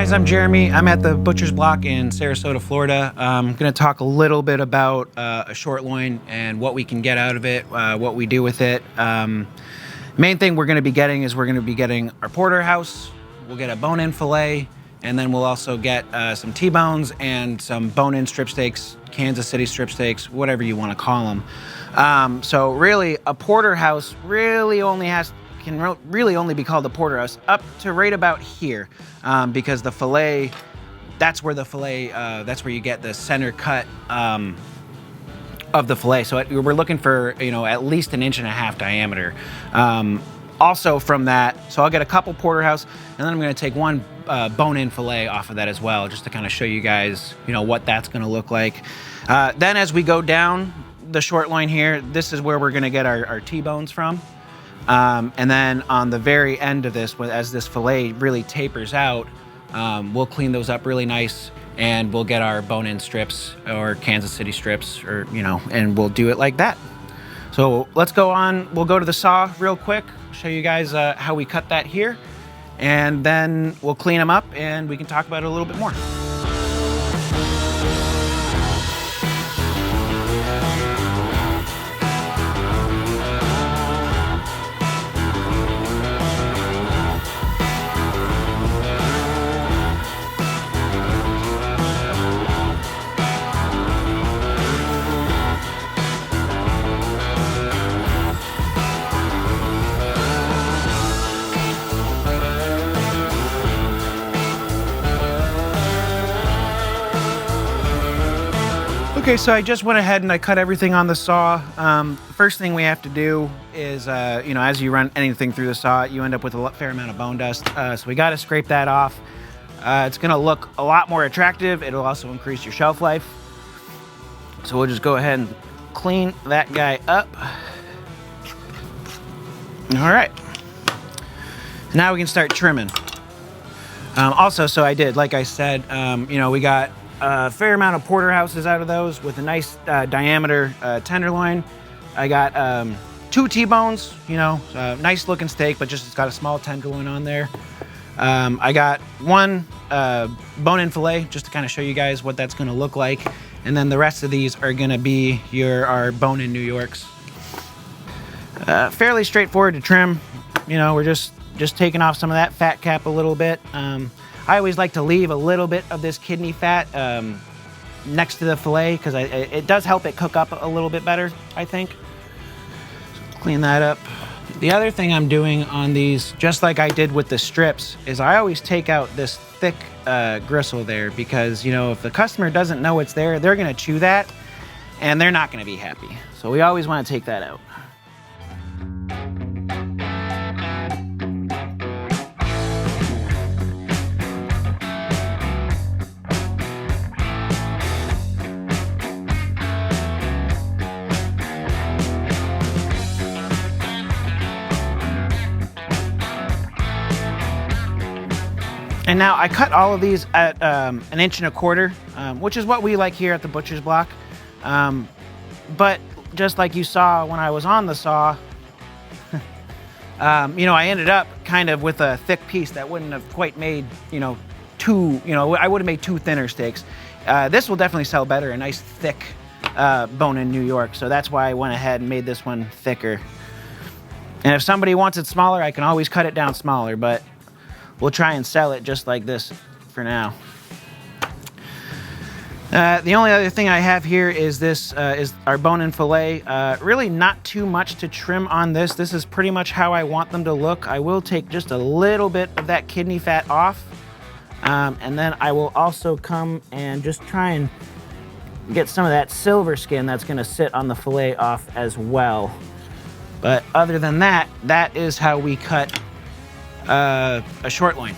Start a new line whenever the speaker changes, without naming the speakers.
guys, I'm Jeremy. I'm at the Butcher's Block in Sarasota, Florida. I'm going to talk a little bit about a short loin and what we can get out of it, what we do with it. Main thing we're going to be getting is we're going to be getting our Porterhouse. We'll get a bone-in filet, and then we'll also get some T-bones and some bone-in strip steaks, Kansas City strip steaks, whatever you want to call them. So really, a Porterhouse really can really only be called a Porterhouse up to right about here, because the filet, that's where you get the center cut of the filet. So we're looking for, at least 1.5 inches diameter. Also from that, so I'll get a couple Porterhouse, and then I'm going to take one bone-in filet off of that as well, just to kind of show you guys, what that's going to look like. Then as we go down the short loin here, this is where we're going to get our T-bones from. And then on the very end of this, as this filet really tapers out, we'll clean those up really nice, and we'll get our bone-in strips or Kansas City strips, or and we'll do it like that. So let's go on. We'll go to the saw real quick, show you guys how we cut that here, and then we'll clean them up and we can talk about it a little bit more. Okay, so I just went ahead and I cut everything on the saw. The first thing we have to do is, as you run anything through the saw, you end up with a fair amount of bone dust. So we got to scrape that off. It's going to look a lot more attractive. It'll also increase your shelf life. So we'll just go ahead and clean that guy up. All right. Now we can start trimming. Also, so I did, like I said, we got a fair amount of Porterhouses out of those with a nice diameter tenderloin. I got 2 T-bones, nice looking steak, but just it's got a small tenderloin on there. I got 1 bone-in filet, just to kind of show you guys what that's going to look like. And then the rest of these are going to be our bone-in New Yorks. Fairly straightforward to trim. We're just taking off some of that fat cap a little bit. I always like to leave a little bit of this kidney fat next to the filet, because it does help it cook up a little bit better, I think. So clean that up. The other thing I'm doing on these, just like I did with the strips, is I always take out this thick gristle there, because, if the customer doesn't know it's there, they're going to chew that, and they're not going to be happy. So we always want to take that out. And now I cut all of these at 1.25 inches, which is what we like here at the Butcher's Block. But just like you saw when I was on the saw, I ended up kind of with a thick piece that wouldn't have quite made, I would have made 2 thinner steaks. This will definitely sell better, a nice thick bone-in New York. So that's why I went ahead and made this one thicker. And if somebody wants it smaller, I can always cut it down smaller, but we'll try and sell it just like this for now. The only other thing I have here is this is our bone-in filet. Really not too much to trim on this. This is pretty much how I want them to look. I will take just a little bit of that kidney fat off. And then I will also come and just try and get some of that silver skin that's gonna sit on the filet off as well. But other than that, that is how we cut a short loin.